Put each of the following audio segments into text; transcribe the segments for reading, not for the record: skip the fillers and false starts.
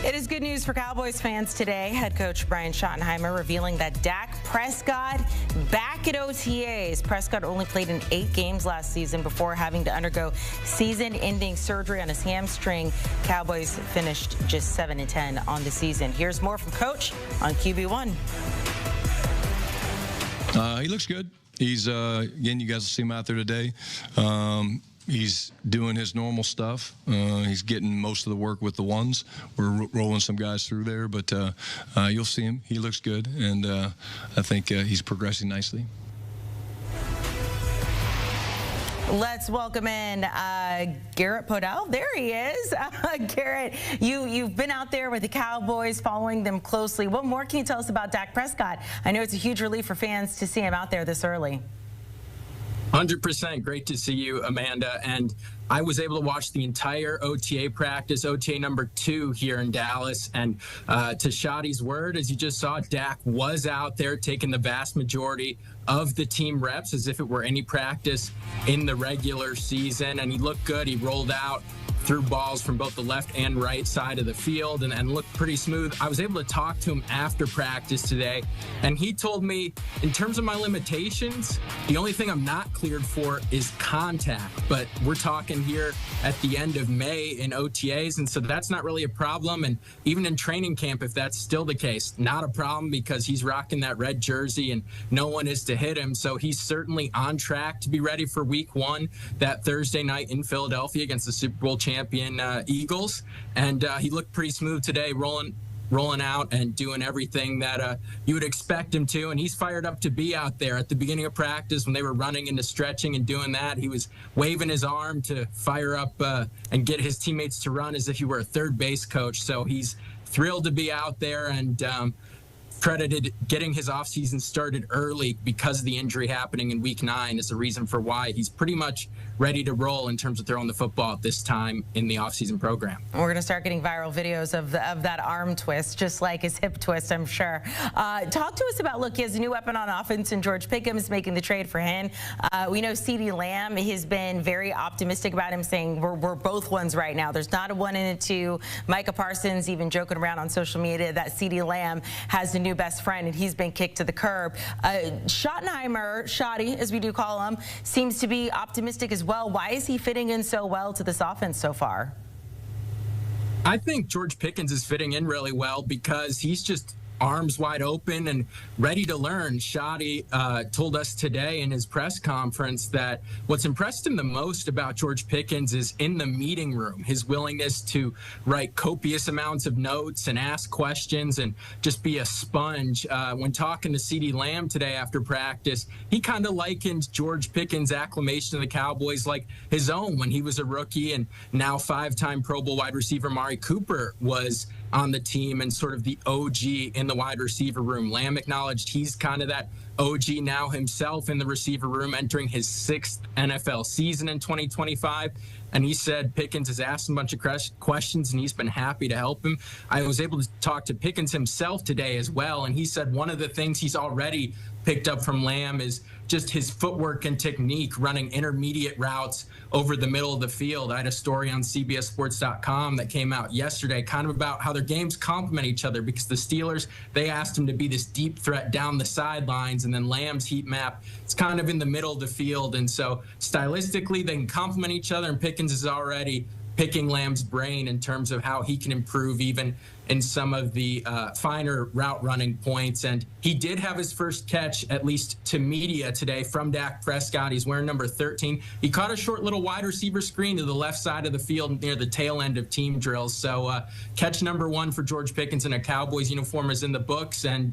It is good news for Cowboys fans today. Head coach Brian Schottenheimer revealing that Dak Prescott back at OTAs. Prescott only played in 8 games last season before having to undergo season-ending surgery on his hamstring. Cowboys finished just 7-10 on the season. Here's more from Coach on QB1. He looks good. He's, again, you guys will see him out there today. He's doing his normal stuff. He's getting most of the work with the ones. We're rolling some guys through there, but you'll see him. He looks good, and I think he's progressing nicely. Let's welcome in Garrett Podell. There he is. Garrett, you've been out there with the Cowboys, following them closely. What more can you tell us about Dak Prescott? I know it's a huge relief for fans to see him out there this early. 100%. Great to see you, Amanda. And I was able to watch the entire OTA practice, OTA number 2 here in Dallas. And to Shotty's word, as you just saw, Dak was out there taking the vast majority of the team reps as if it were any practice in the regular season. And he looked good. He rolled out, threw balls from both the left and right side of the field and looked pretty smooth. I was able to talk to him after practice today, and he told me, in terms of my limitations, the only thing I'm not cleared for is contact. But we're talking here at the end of May in OTAs, and so that's not really a problem. And even in training camp, if that's still the case, not a problem, because he's rocking that red jersey and no one is to hit him. So he's certainly on track to be ready for week 1, that Thursday night in Philadelphia against the Super Bowl champion Eagles. And he looked pretty smooth today, rolling out and doing everything that you would expect him to. And he's fired up to be out there. At the beginning of practice, when they were running into stretching and doing that, he was waving his arm to fire up and get his teammates to run as if he were a third base coach. So he's thrilled to be out there, and credited getting his offseason started early because of the injury happening in week 9 is the reason for why he's pretty much ready to roll in terms of throwing the football at this time in the offseason program. We're going to start getting viral videos of that arm twist, just like his hip twist, I'm sure. Talk to us about, look, he has a new weapon on offense, and George Pickens making the trade for him. We know CeeDee Lamb has been very optimistic about him, saying we're both ones right now. There's not a 1 and a 2. Micah Parsons even joking around on social media that CeeDee Lamb has a new best friend, and he's been kicked to the curb. Schottenheimer, Shotty, as we do call him, seems to be optimistic as well. Why is he fitting in so well to this offense so far? I think George Pickens is fitting in really well because he's just arms wide open and ready to learn. Shotty told us today in his press conference that what's impressed him the most about George Pickens is in the meeting room, his willingness to write copious amounts of notes and ask questions and just be a sponge. When talking to CeeDee Lamb today after practice, he kind of likened George Pickens' acclamation of the Cowboys like his own when he was a rookie, and now 5-time Pro Bowl wide receiver Amari Cooper was on the team and sort of the OG in the wide receiver room. Lamb acknowledged he's kind of that OG now himself in the receiver room, entering his 6th NFL season in 2025. And he said Pickens has asked a bunch of questions, and he's been happy to help him. I was able to talk to Pickens himself today as well, and he said one of the things he's already picked up from Lamb is just his footwork and technique, running intermediate routes over the middle of the field. I had a story on CBSSports.com that came out yesterday kind of about how their games complement each other, because the Steelers, they asked him to be this deep threat down the sidelines, and then Lamb's heat map, it's kind of in the middle of the field. And so stylistically, they can complement each other, and Pickens is already picking Lamb's brain in terms of how he can improve even in some of the finer route running points. And he did have his first catch, at least to media today, from Dak Prescott. He's wearing number 13. He caught a short little wide receiver screen to the left side of the field near the tail end of team drills. So catch number 1 for George Pickens in a Cowboys uniform is in the books. And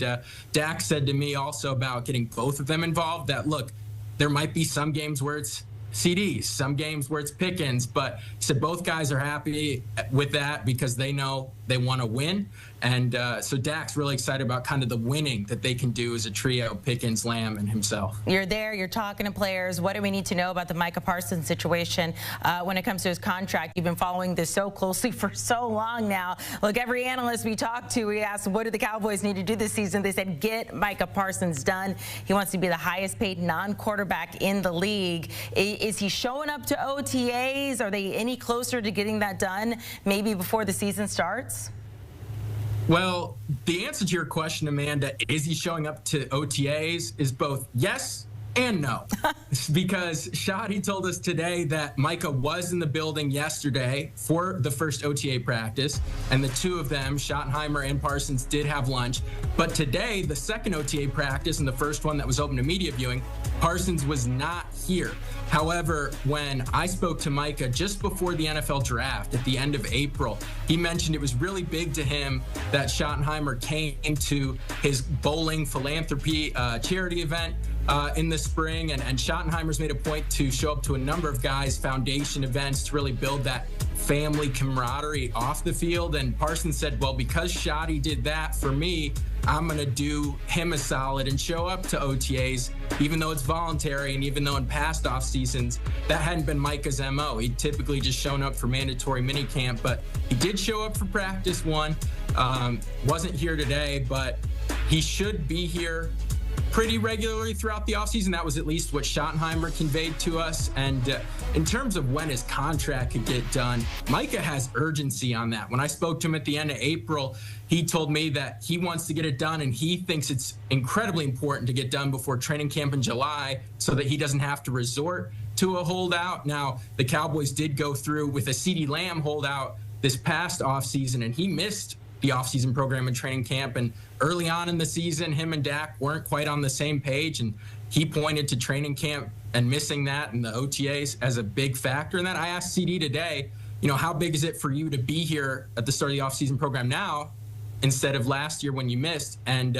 Dak said to me also about getting both of them involved that, look, there might be some games where it's CDs, some games where it's Pickens, but he said both guys are happy with that because they know they want to win. And so Dak's really excited about kind of the winning that they can do as a trio, Pickens, Lamb, and himself. You're there, you're talking to players. What do we need to know about the Micah Parsons situation when it comes to his contract? You've been following this so closely for so long now. Look, every analyst we talked to, we asked, what do the Cowboys need to do this season? They said, get Micah Parsons done. He wants to be the highest paid non-quarterback in the league. Is he showing up to OTAs? Are they any closer to getting that done maybe before the season starts? Well, the answer to your question, Amanda, is he showing up to OTAs, is both yes and no. Because Shoddy told us today that Micah was in the building yesterday for the first OTA practice, and the two of them, Schottenheimer and Parsons, did have lunch. But today, the second OTA practice and the first one that was open to media viewing, Parsons was not here. However, when I spoke to Micah just before the NFL draft at the end of April, he mentioned it was really big to him that Schottenheimer came to his bowling philanthropy charity event in the spring, and Schottenheimer's made a point to show up to a number of guys' foundation events to really build that family camaraderie off the field. And Parsons said, well, because Shoddy did that for me, I'm going to do him a solid and show up to OTAs, even though it's voluntary, and even though in past off seasons that hadn't been Micah's MO. He'd typically just shown up for mandatory minicamp, but he did show up for practice one. Wasn't here today, but he should be here pretty regularly throughout the offseason. That was at least what Schottenheimer conveyed to us. And in terms of when his contract could get done, Micah has urgency on that. When I spoke to him at the end of April, he told me that he wants to get it done, and he thinks it's incredibly important to get done before training camp in July so that he doesn't have to resort to a holdout. Now, the Cowboys did go through with a CeeDee Lamb holdout this past offseason, and he missed the offseason program and training camp. And early on in the season, him and Dak weren't quite on the same page, and he pointed to training camp and missing that and the OTAs as a big factor in that. I asked CD today, how big is it for you to be here at the start of the offseason program now instead of last year when you missed? And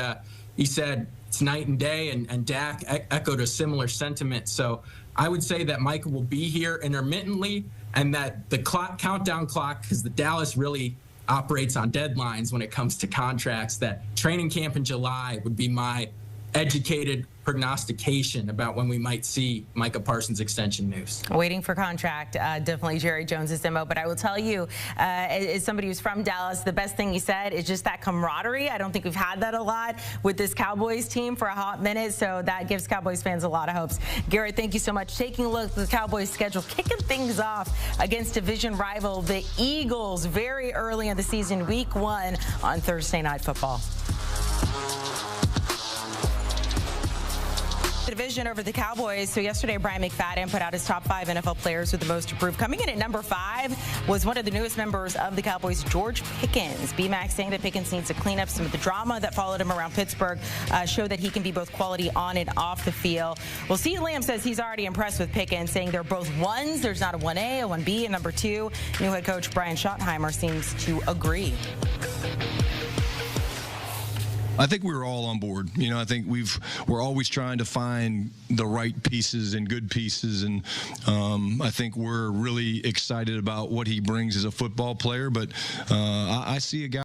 he said it's night and day, and Dak echoed a similar sentiment. So I would say that Micah will be here intermittently, and that the countdown clock, because the Dallas really operates on deadlines when it comes to contracts, that training camp in July would be my educated prognostication about when we might see Micah Parsons extension news. Waiting for contract, definitely Jerry Jones's MO. But I will tell you, as somebody who's from Dallas, the best thing he said is just that camaraderie. I don't think we've had that a lot with this Cowboys team for a hot minute, so that gives Cowboys fans a lot of hopes. Garrett, thank you so much. Taking a look at the Cowboys schedule, kicking things off against division rival the Eagles very early in the season, week 1 on Thursday Night Football. Division over the Cowboys. So yesterday, Brian McFadden put out his top 5 NFL players with the most approved. Coming in at number 5 was one of the newest members of the Cowboys, George Pickens. BMAC saying that Pickens needs to clean up some of the drama that followed him around Pittsburgh, show that he can be both quality on and off the field. Well, CeeDee Lamb says he's already impressed with Pickens, saying they're both ones. There's not a 1A, a 1B, and number 2. New head coach Brian Schottenheimer seems to agree. I think we were all on board. I think we're always trying to find the right pieces and good pieces, and I think we're really excited about what he brings as a football player. But I see a guy